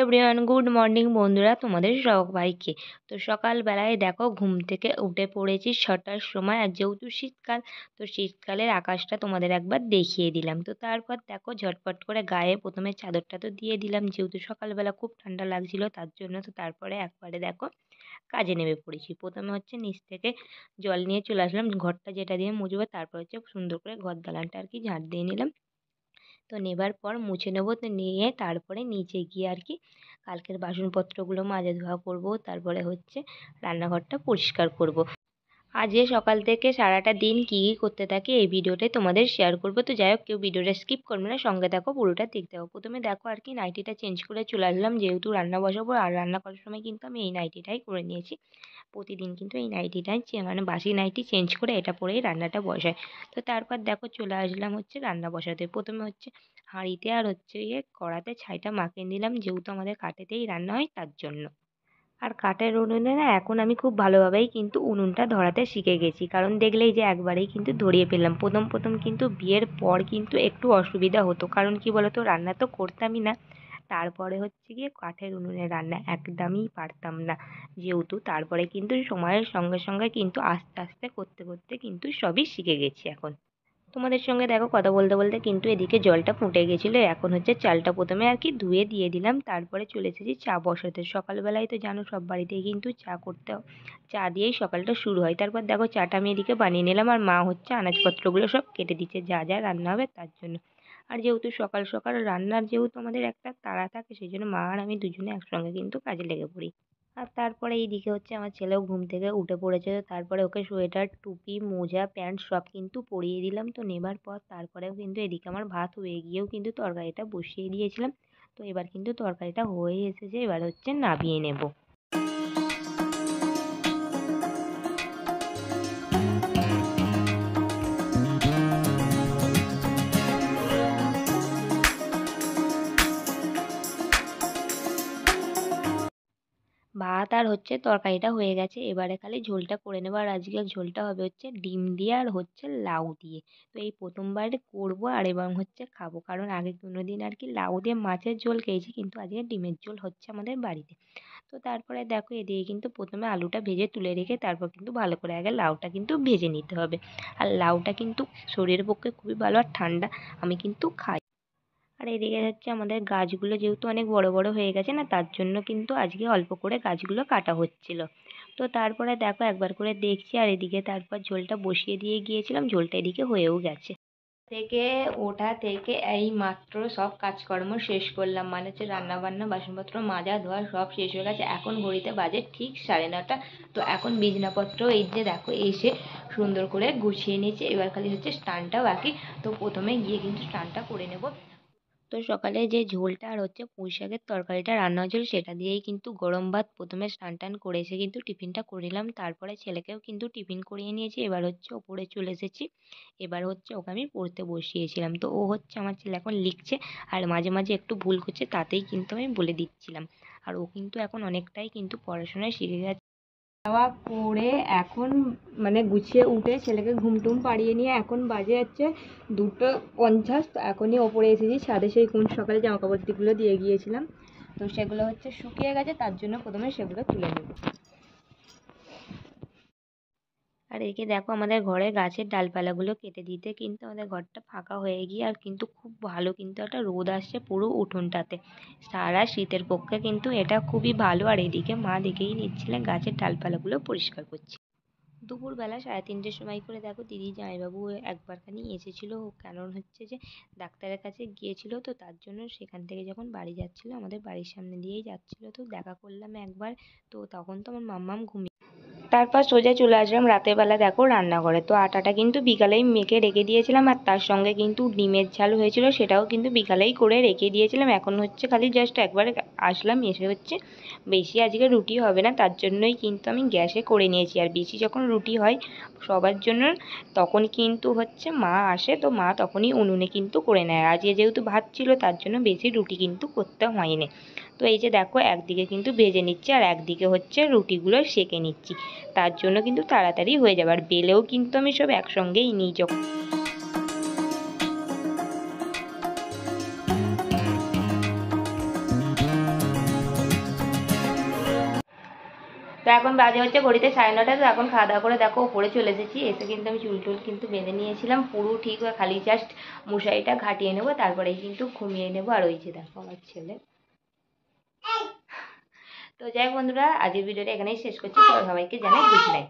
Everyone, good morning বন্ধুরা, তোমাদের সবাইকে। তো সকালবেলায় দেখো ঘুম থেকে উঠে পড়েছি 6টার সময়। আর যেহেতু শীতকাল, তো শীতকালের আকাশটা তোমাদের একবার দেখিয়ে দিলাম। তো তারপর দেখো ঝটপট করে গায়ে প্রথমে চাদরটা তো দিয়ে দিলাম, যেহেতু সকালবেলা খুব ঠান্ডা লাগছিল তার জন্য। তো তারপরে একবারে দেখো কাজে নেমে পড়েছি। প্রথমে হচ্ছে নিচ থেকে জল নিয়ে চলে আসলাম, ঘরটা যেটা দিয়ে মুছবো, তারপর হচ্ছে সুন্দর করে ঘর দালানটা আর কি ঝাঁট দিয়ে নিলাম। তো নেবার পর মুছে নেবো, তো নিয়ে তারপরে নিচে গিয়ে আর কি কালকের বাসনপত্রগুলো মাজা ধোয়া করবো, তারপরে হচ্ছে রান্নাঘরটা পরিষ্কার করব। আজকে সকাল থেকে সারাটা দিন কী কী করতে থাকি এই ভিডিওটাই তোমাদের শেয়ার করবো। তো যাই হোক, কেউ ভিডিওটা স্কিপ করবে না, সঙ্গে দেখো, পুরোটা দেখতে হবে। প্রথমে দেখো আর কি নাইটিটা চেঞ্জ করে চলে আসলাম, যেহেতু রান্না বসাবো। আর রান্না করার সময় কিন্তু আমি এই নাইটিটাই করে নিয়েছি। প্রতিদিন কিন্তু এই নাইটিটাই মানে বাসি নাইটি চেঞ্জ করে এটা পরেই রান্নাটা বসাই। তো তারপর দেখো চলে আসলাম হচ্ছে রান্না বসাতে। প্রথমে হচ্ছে হাঁড়িতে আর হচ্ছে কড়াতে ছাইটা মাখিয়ে নিলাম, যেহেতু আমাদের কাঠেতেই রান্না হয় তার জন্য। আর কাঠের উনুনে না এখন আমি খুব ভালোভাবেই কিন্তু উনুনটা ধরাতে শিখে গেছি, কারণ দেখলেই যে একবারেই কিন্তু ধরিয়ে ফেললাম। প্রথম প্রথম কিন্তু বিয়ের পর কিন্তু একটু অসুবিধা হতো, কারণ কি বলতো, রান্না তো করতামই না। তারপরে হচ্ছে গিয়ে কাঠের উনুনে রান্না একদমই পারতাম না, যেহেতু তারপরে কিন্তু সময়ের সঙ্গে সঙ্গে কিন্তু আস্তে আস্তে করতে করতে কিন্তু সবই শিখে গেছি এখন। তোমাদের সঙ্গে দেখো কথা বলতে বলতে কিন্তু এদিকে জলটা ফুটে গেছিলো। এখন হচ্ছে চালটা প্রথমে আর কি ধুয়ে দিয়ে দিলাম, তারপরে চলে এসেছি চা বসাতে। সকালবেলায় তো জানো সব বাড়িতেই কিন্তু চা করতে চা দিয়েই সকালটা শুরু হয়। তারপর দেখো চাটা আমি এদিকে বানিয়ে নিলাম, আর মা হচ্ছে আনাজপত্রগুলো সব কেটে দিচ্ছে যা যা রান্না হবে তার জন্য। আর যেহেতু সকাল সকাল রান্নার যেহেতু আমাদের একটা তাড়া থাকে, সেই জন্য মা আর আমি দুজনে একসঙ্গে কিন্তু কাজে লেগে পড়ি। আর তারপরে এইদিকে হচ্ছে আমার ছেলেও ঘুম থেকে উঠে পড়েছে। তো তারপরে ওকে সোয়েটার, টুপি, মোজা, প্যান্ট সব কিন্তু পরিয়ে দিলাম। তো নেবার পর তারপরেও কিন্তু এদিকে আমার ভাত হয়ে গিয়েও কিন্তু তরকারিটা বসিয়ে দিয়েছিলাম। তো এবার কিন্তু তরকারিটা হয়ে এসেছে, এবার হচ্ছে নামিয়ে নেব। ভাত আর হচ্ছে তরকারিটা হয়ে গেছে, এবারে খালি ঝোলটা করে নেবো। আর আজকে ঝোলটা হবে হচ্ছে ডিম দিয়ে আর হচ্ছে লাউ দিয়ে। তো এই প্রথমবার করব আর এবং হচ্ছে খাবো, কারণ আগে কোনোদিন আর কি লাউ দিয়ে মাছের ঝোল খেয়েছি, কিন্তু আজকে ডিমের ঝোল হচ্ছে আমাদের বাড়িতে। তো তারপরে দেখো এদিকে কিন্তু প্রথমে আলুটা ভেজে তুলে রেখে তারপর কিন্তু ভালো করে আগে লাউটা কিন্তু ভেজে নিতে হবে। আর লাউটা কিন্তু শরীরের পক্ষে খুবই ভালো আর ঠান্ডা, আমি কিন্তু খাই। আর এদিকে হচ্ছে আমাদের গাছগুলো যেহেতু অনেক বড় বড় হয়ে গেছে না, তার জন্য কিন্তু আজকে অল্প করে গাছগুলো কাটা হচ্ছিল। তো তারপরে দেখো একবার করে দেখছি, আর এদিকে তারপর ঝোলটা বসিয়ে দিয়ে গিয়েছিলাম, ঝোলটা এদিকে হয়েও গেছে। থেকে ওঠা থেকে এই মাত্র সব কাজকর্ম শেষ করলাম, মানে হচ্ছে রান্না বান্না, বাসনপত্র মাজা ধোয়া সব শেষ হয়ে গেছে। এখন ঘড়িতে বাজে ঠিক 9:30। তো এখন বিছানাপত্র এই যে দেখো এসে সুন্দর করে গুছিয়ে নিয়েছে, এবার খালি হচ্ছে স্নানটা বাকি। তো প্রথমে গিয়ে কিন্তু স্নানটা করে নেব। তো সকালে যে ঝোলটা আর হচ্ছে পুঁই শাকের তরকারিটা রান্না হয়েছিল, সেটা দিয়েই কিন্তু গরম ভাত প্রথমে স্নান টান করে এসে কিন্তু টিফিনটা করে নিলাম। তারপরে ছেলেকেও কিন্তু টিফিন করিয়ে নিয়েছি, এবার হচ্ছে ওপরে চলে এসেছি। এবার হচ্ছে ওকে আমি পড়তে বসিয়েছিলাম। তো ও হচ্ছে আমার ছেলে এখন লিখছে, আর মাঝে মাঝে একটু ভুল করছে, তাতেই কিন্তু আমি বলে দিচ্ছিলাম। আর ও কিন্তু এখন অনেকটাই কিন্তু পড়াশোনায় শিখে গেছে। খাওয়া করে এখন মানে গুছিয়ে উঠে ছেলেকে ঘুম টুম পাড়িয়ে নিয়ে এখন বাজে যাচ্ছে 2:50। তো এখনই ওপরে এসেছি ছাদে, সেই কোন সকালে জামা কাপড়গুলো দিয়ে গিয়েছিলাম, তো সেগুলো হচ্ছে শুকিয়ে গেছে, তার জন্য প্রথমে সেগুলো তুলে নেব। আর এদিকে দেখো আমাদের ঘরে গাছের ডালপালাগুলো কেটে দিতে কিন্তু আমাদের ঘরটা ফাঁকা হয়ে গিয়ে আর কিন্তু খুব ভালো কিন্তু একটা রোদ আসছে পুরো উঠোনটাতে। সারা শীতের পক্ষে কিন্তু এটা খুবই ভালো। আর এদিকে মা দেখেই নিচ্ছিলেন গাছের ডালপালাগুলো পরিষ্কার করছে। দুপুরবেলা 3:30-র সময় করে দেখো দিদি জামাইবাবু একবারখানি এসেছিল, কারণ হচ্ছে যে ডাক্তারের কাছে গিয়েছিল। তো তার জন্য সেখান থেকে যখন বাড়ি যাচ্ছিল, আমাদের বাড়ির সামনে দিয়েই যাচ্ছিল, তো দেখা করলাম একবার। তো তখন তো আমার মাম্মাম ঘুমিয়ে, তারপর সোজা চলে আসলাম রাতের বেলা দেখো রান্নাঘরে। তো আটাটা কিন্তু বিকালেই মেখে রেখে দিয়েছিলাম, আর তার সঙ্গে কিন্তু ডিমের ঝাল হয়েছিল, সেটাও কিন্তু বিকালেই করে রেখে দিয়েছিলাম। এখন হচ্ছে খালি জাস্ট একবার আসলাম, এসে হচ্ছে বেশি আজকে রুটি হবে না, তার জন্যই কিন্তু আমি গ্যাসে করে নিয়েছি। আর বেশি যখন রুটি হয় সবার জন্য, তখন কিন্তু হচ্ছে মা আসে, তো মা তখনই উনুনে কিন্তু করে নেয়। আজকে যেহেতু ভাত ছিল তার জন্য বেশি রুটি কিন্তু করতে হয়নি। তো এই যে দেখো একদিকে কিন্তু ভেজে নিচ্ছি, আর একদিকে হচ্ছে রুটিগুলো সেঁকে নিচ্ছি, তার জন্য কিন্তু তাড়াতাড়ি হয়ে যাবে। আর বেলেও কিন্তু আমি সব একসঙ্গেই নিই যখন। তো এখন বাজে হচ্ছে ঘড়িতে 9:30। তো এখন খাওয়া দাওয়া করে দেখো ওপরে চলে এসেছি। এসে কিন্তু আমি চুল টুল কিন্তু বেঁধে নিয়েছিলাম পুরো ঠিক হয়ে, খালি জাস্ট মশারিটা ঘাটিয়ে নেবো, তারপরেই কিন্তু ঘুমিয়ে নেবো। আর ওই যে দেখো আমার ছেলে। তো যাই হোক বন্ধুরা, আজকের ভিডিওটা এখানেই শেষ করছি। সবাইকে জানাই গুড নাইট।